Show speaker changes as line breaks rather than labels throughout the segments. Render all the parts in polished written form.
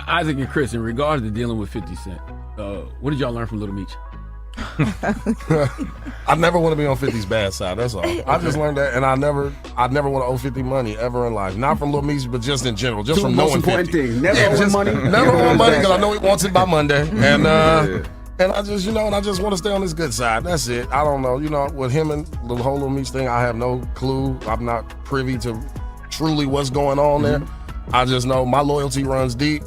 Isaac and Chris, in regards to dealing with 50 Cent, what did y'all learn from Little Meech?
I never want to be on 50's bad side. That's all. I just learned that, and I never want to owe 50 money ever in life. Not from Little Meech, but just in general, just from knowing 50.
Thing. Never owe money.
Never owe money because I know he wants it by Monday, and I just, and I just want to stay on his good side. That's it. I don't know. With him and the whole Little Meech thing, I have no clue. I'm not privy to truly what's going on there. I just know my loyalty runs deep.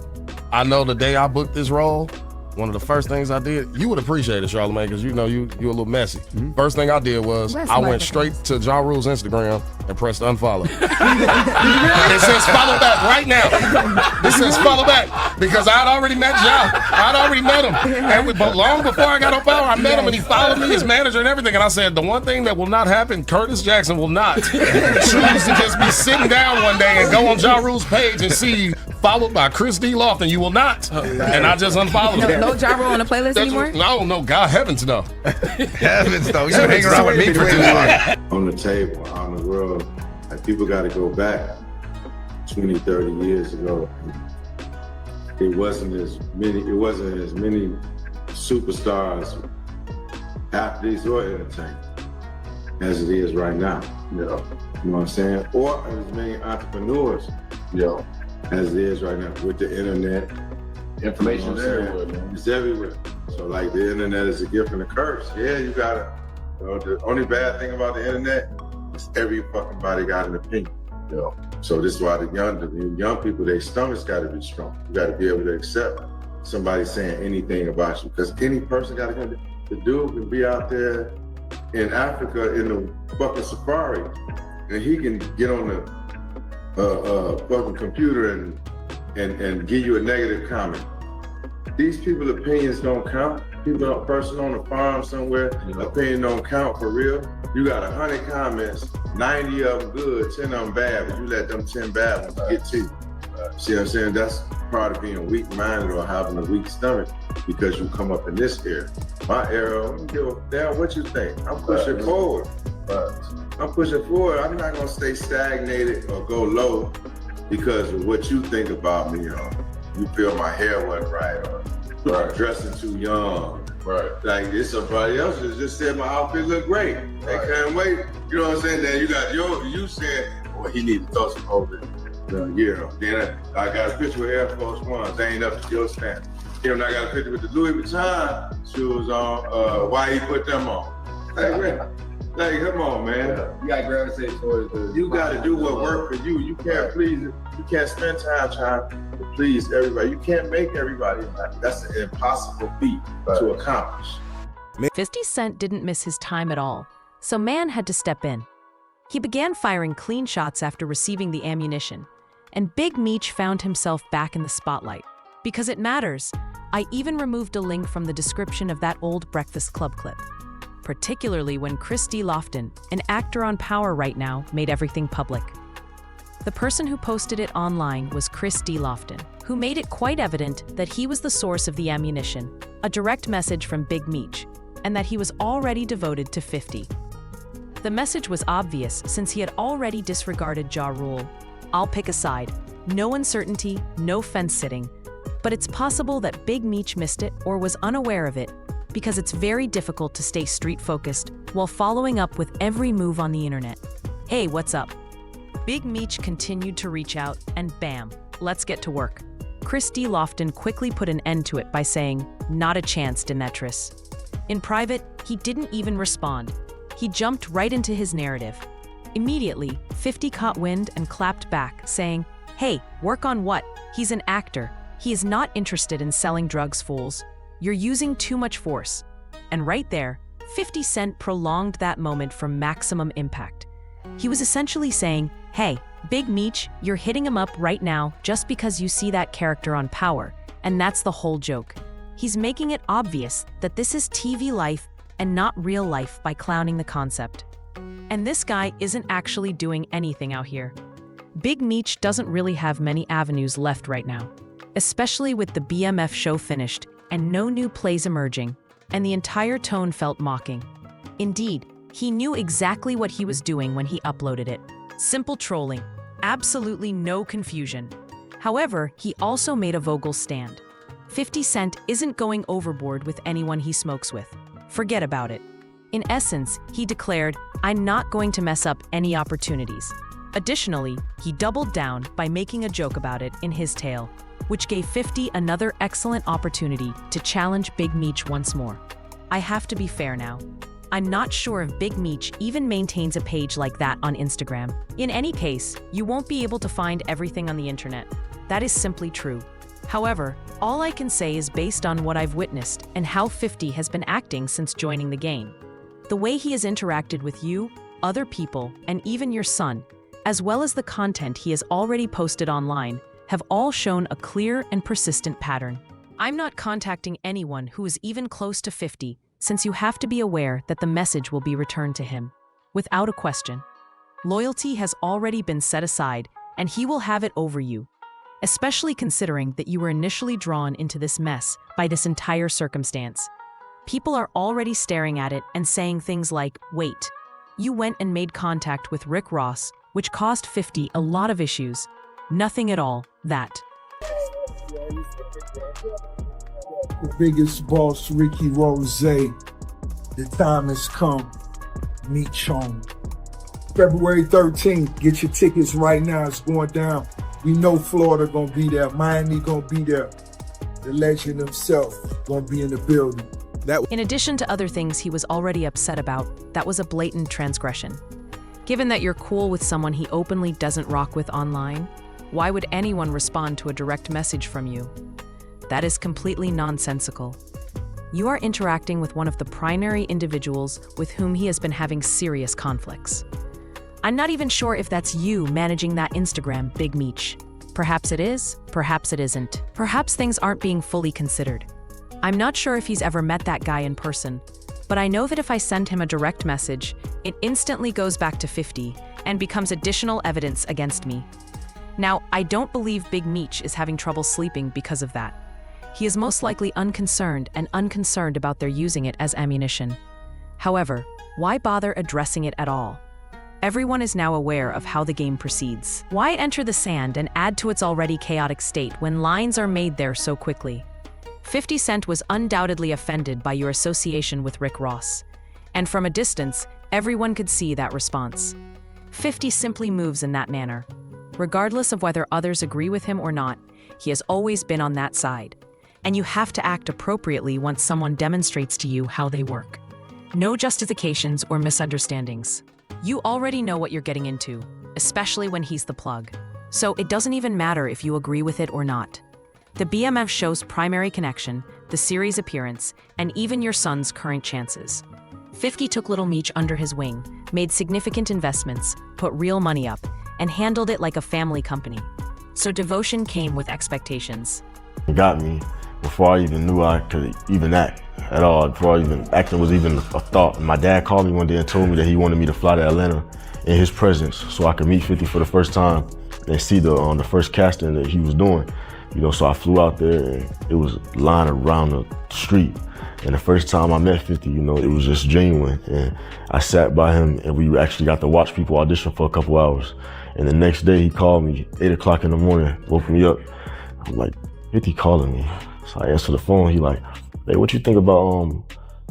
I know the day I booked this role, one of the first things I did, you would appreciate it, Charlamagne, because you're a little messy. First thing I did was I went straight to Ja Rule's Instagram and pressed unfollow. It says follow back right now. It says follow back because I'd already met Ja. I'd already met him. But long before I got on power, I met him and he followed me, his manager and everything. And I said, the one thing that will not happen, Curtis Jackson will not choose to just be sitting down one day and go on Ja Rule's page and see followed by Chris D. Lofton. You will not. And I just unfollowed him.
No Ja Rule on the playlist anymore?
No, God heavens, no.
Heavens, though. You hang around with me for too long.
On the table, on the world, like people got to go back 20, 30 years ago. It wasn't as many superstars, athletes or entertainers as it is right now. You know what I'm saying? Or as many entrepreneurs, as it is right now with the internet.
Information is everywhere, man.
It's everywhere. So like the internet is a gift and a curse. Yeah, you gotta. The only bad thing about the internet is every fucking body got an opinion. So this is why the young people, their stomachs got to be strong. You got to be able to accept somebody saying anything about you, because any person got to. The dude can be out there in Africa in the fucking safari, and he can get on the fucking computer and give you a negative comment. These people's opinions don't count. A person on a farm somewhere, opinion don't count for real. You got 100 comments, 90 of them good, 10 of them bad, but you let them 10 bad ones get to you. See what I'm saying? That's part of being weak-minded or having a weak stomach, because you come up in this era. My era, I don't give a damn what you think. I'm pushing forward. I'm pushing forward. I'm not gonna stay stagnated or go low because of what you think about me. You feel my hair wasn't right, or I'm dressing too young. Like it's somebody else that just said my outfit look great. They can't wait. You know what I'm saying? Then you got you said, well, he need to throw some over Then I got a picture with Air Force Ones. They ain't up to your standard. I got a picture with the Louis Vuitton shoes on. Why he put them on? Like, come on, man.
You got to gravitate towards
You got to do what works for you. You can't please it. You can't spend time trying to please everybody. You can't make everybody happy. That's an impossible feat to accomplish.
50 Cent didn't miss his time at all, so man had to step in. He began firing clean shots after receiving the ammunition, and Big Meech found himself back in the spotlight. Because it matters, I even removed a link from the description of that old Breakfast Club clip. Particularly when Chris D. Lofton, an actor on Power right now, made everything public. The person who posted it online was Chris D. Lofton, who made it quite evident that he was the source of the ammunition, a direct message from Big Meech, and that he was already devoted to 50. The message was obvious since he had already disregarded Ja Rule. I'll pick a side. No uncertainty, no fence-sitting. But it's possible that Big Meech missed it or was unaware of it, because it's very difficult to stay street-focused while following up with every move on the internet. Hey, what's up? Big Meech continued to reach out, and bam, let's get to work. Chris D. Lofton quickly put an end to it by saying, "Not a chance, Demetris." In private, he didn't even respond. He jumped right into his narrative. Immediately, 50 caught wind and clapped back, saying, "Hey, work on what? He's an actor. He is not interested in selling drugs, fools. You're using too much force." And right there, 50 Cent prolonged that moment for maximum impact. He was essentially saying, hey, Big Meech, you're hitting him up right now just because you see that character on Power, and that's the whole joke. He's making it obvious that this is TV life and not real life by clowning the concept. And this guy isn't actually doing anything out here. Big Meech doesn't really have many avenues left right now, especially with the BMF show finished and no new plays emerging, and the entire tone felt mocking. Indeed, he knew exactly what he was doing when he uploaded it. Simple trolling, absolutely no confusion. However, he also made a vocal stand. 50 Cent isn't going overboard with anyone he smokes with. Forget about it. In essence, he declared, "I'm not going to mess up any opportunities." Additionally, he doubled down by making a joke about it in his tale, which gave 50 another excellent opportunity to challenge Big Meech once more. I have to be fair now. I'm not sure if Big Meech even maintains a page like that on Instagram. In any case, you won't be able to find everything on the internet. That is simply true. However, all I can say is based on what I've witnessed and how 50 has been acting since joining the game. The way he has interacted with you, other people, and even your son, as well as the content he has already posted online, have all shown a clear and persistent pattern. I'm not contacting anyone who is even close to 50, since you have to be aware that the message will be returned to him, without a question. Loyalty has already been set aside, and he will have it over you, especially considering that you were initially drawn into this mess by this entire circumstance. People are already staring at it and saying things like, "Wait, you went and made contact with Rick Ross, which caused 50 a lot of issues." Nothing at all, that.
The biggest boss, Ricky Rose. The time has come. Meech home. February 13th. Get your tickets right now. It's going down. We know Florida gonna be there. Miami gonna be there. The legend himself gonna be in the building.
In addition to other things he was already upset about, that was a blatant transgression. Given that you're cool with someone he openly doesn't rock with online, why would anyone respond to a direct message from you? That is completely nonsensical. You are interacting with one of the primary individuals with whom he has been having serious conflicts. I'm not even sure if that's you managing that Instagram, Big Meech. Perhaps it is, perhaps it isn't. Perhaps things aren't being fully considered. I'm not sure if he's ever met that guy in person, but I know that if I send him a direct message, it instantly goes back to 50 and becomes additional evidence against me. Now, I don't believe Big Meech is having trouble sleeping because of that. He is most likely unconcerned about their using it as ammunition. However, why bother addressing it at all? Everyone is now aware of how the game proceeds. Why enter the sand and add to its already chaotic state when lines are made there so quickly? 50 Cent was undoubtedly offended by your association with Rick Ross. And from a distance, everyone could see that response. 50 simply moves in that manner. Regardless of whether others agree with him or not, he has always been on that side. And you have to act appropriately once someone demonstrates to you how they work. No justifications or misunderstandings. You already know what you're getting into, especially when he's the plug. So it doesn't even matter if you agree with it or not. The BMF shows primary connection, the series appearance, and even your son's current chances. 50 took Little Meech under his wing, made significant investments, put real money up, and handled it like a family company. So devotion came with expectations.
It got me before I even knew I could even act at all, before acting was even a thought. My dad called me one day and told me that he wanted me to fly to Atlanta in his presence so I could meet 50 for the first time and see the first casting that he was doing. So I flew out there and it was lined around the street. And the first time I met 50, it was just genuine. And I sat by him and we actually got to watch people audition for a couple hours. And the next day he called me 8 o'clock in the morning, woke me up. I'm like, 50 calling me. So I answered the phone. He like, "Hey, what you think about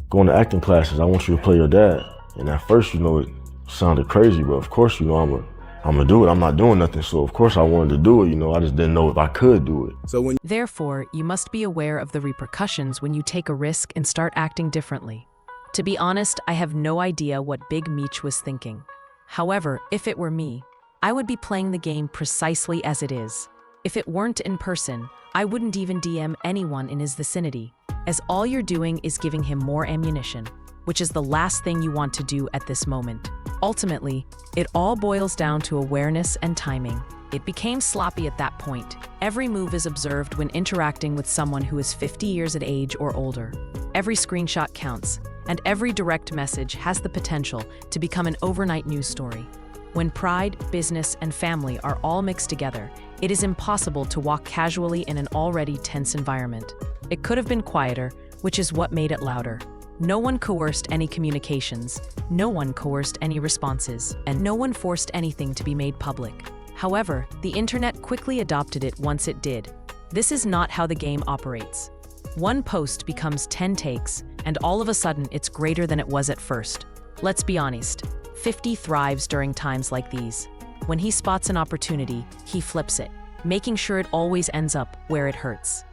going to acting classes? I want you to play your dad." And at first, it sounded crazy, but of course, I'm gonna do it. I'm not doing nothing. So of course I wanted to do it. I just didn't know if I could do it.
Therefore, you must be aware of the repercussions when you take a risk and start acting differently. To be honest, I have no idea what Big Meech was thinking. However, if it were me, I would be playing the game precisely as it is. If it weren't in person, I wouldn't even DM anyone in his vicinity, as all you're doing is giving him more ammunition, which is the last thing you want to do at this moment. Ultimately, it all boils down to awareness and timing. It became sloppy at that point. Every move is observed when interacting with someone who is 50 years of age or older. Every screenshot counts, and every direct message has the potential to become an overnight news story. When pride, business, and family are all mixed together, it is impossible to walk casually in an already tense environment. It could have been quieter, which is what made it louder. No one coerced any communications, no one coerced any responses, and no one forced anything to be made public. However, the internet quickly adopted it once it did. This is not how the game operates. One post becomes 10 takes, and all of a sudden it's greater than it was at first. Let's be honest, 50 thrives during times like these. When he spots an opportunity, he flips it, making sure it always ends up where it hurts.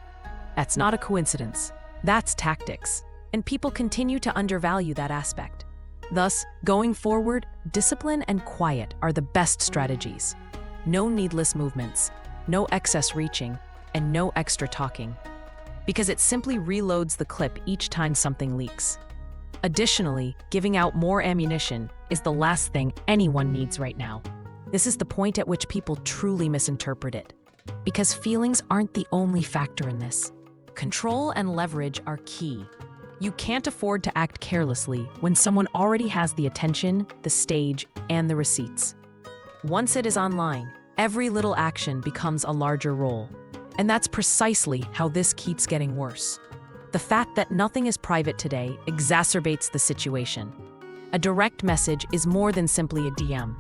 That's not a coincidence. That's tactics, and people continue to undervalue that aspect. Thus, going forward, discipline and quiet are the best strategies. No needless movements, no excess reaching, and no extra talking, because it simply reloads the clip each time something leaks. Additionally, giving out more ammunition is the last thing anyone needs right now. This is the point at which people truly misinterpret it, because feelings aren't the only factor in this. Control and leverage are key. You can't afford to act carelessly when someone already has the attention, the stage, and the receipts. Once it is online, every little action becomes a larger role. And that's precisely how this keeps getting worse. The fact that nothing is private today exacerbates the situation. A direct message is more than simply a DM.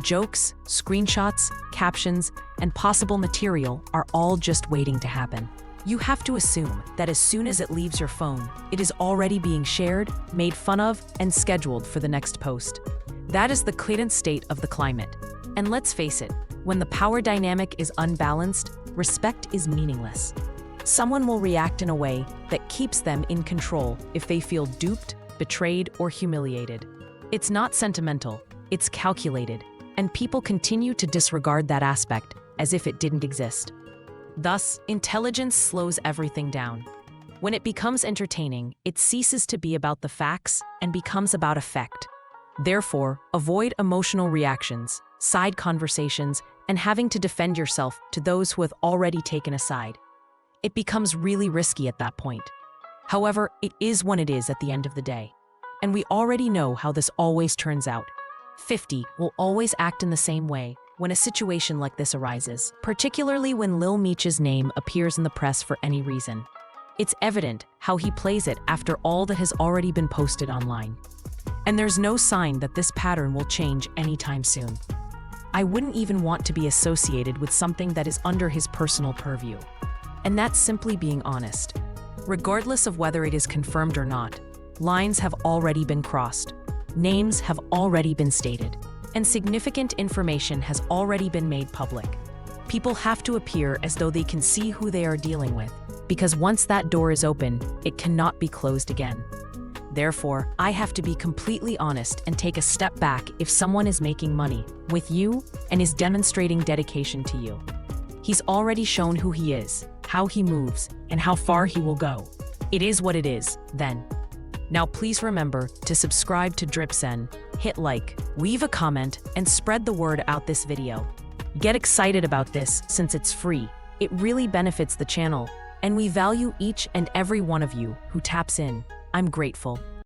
Jokes, screenshots, captions, and possible material are all just waiting to happen. You have to assume that as soon as it leaves your phone, it is already being shared, made fun of, and scheduled for the next post. That is the current state of the climate. And let's face it, when the power dynamic is unbalanced, respect is meaningless. Someone will react in a way that keeps them in control if they feel duped, betrayed, or humiliated. It's not sentimental, it's calculated, and people continue to disregard that aspect as if it didn't exist. Thus, intelligence slows everything down. When it becomes entertaining, it ceases to be about the facts and becomes about effect. Therefore, avoid emotional reactions, side conversations, and having to defend yourself to those who have already taken a side. It becomes really risky at that point. However, it is what it is at the end of the day. And we already know how this always turns out. 50 will always act in the same way when a situation like this arises, particularly when Lil Meech's name appears in the press for any reason. It's evident how he plays it after all that has already been posted online. And there's no sign that this pattern will change anytime soon. I wouldn't even want to be associated with something that is under his personal purview. And that's simply being honest. Regardless of whether it is confirmed or not, lines have already been crossed, names have already been stated, and significant information has already been made public. People have to appear as though they can see who they are dealing with, because once that door is open, it cannot be closed again. Therefore, I have to be completely honest and take a step back if someone is making money with you and is demonstrating dedication to you. He's already shown who he is, how he moves, and how far he will go. It is what it is, then. Now please remember to subscribe to Dripsen, hit like, leave a comment, and spread the word out this video. Get excited about this since it's free. It really benefits the channel, and we value each and every one of you who taps in. I'm grateful.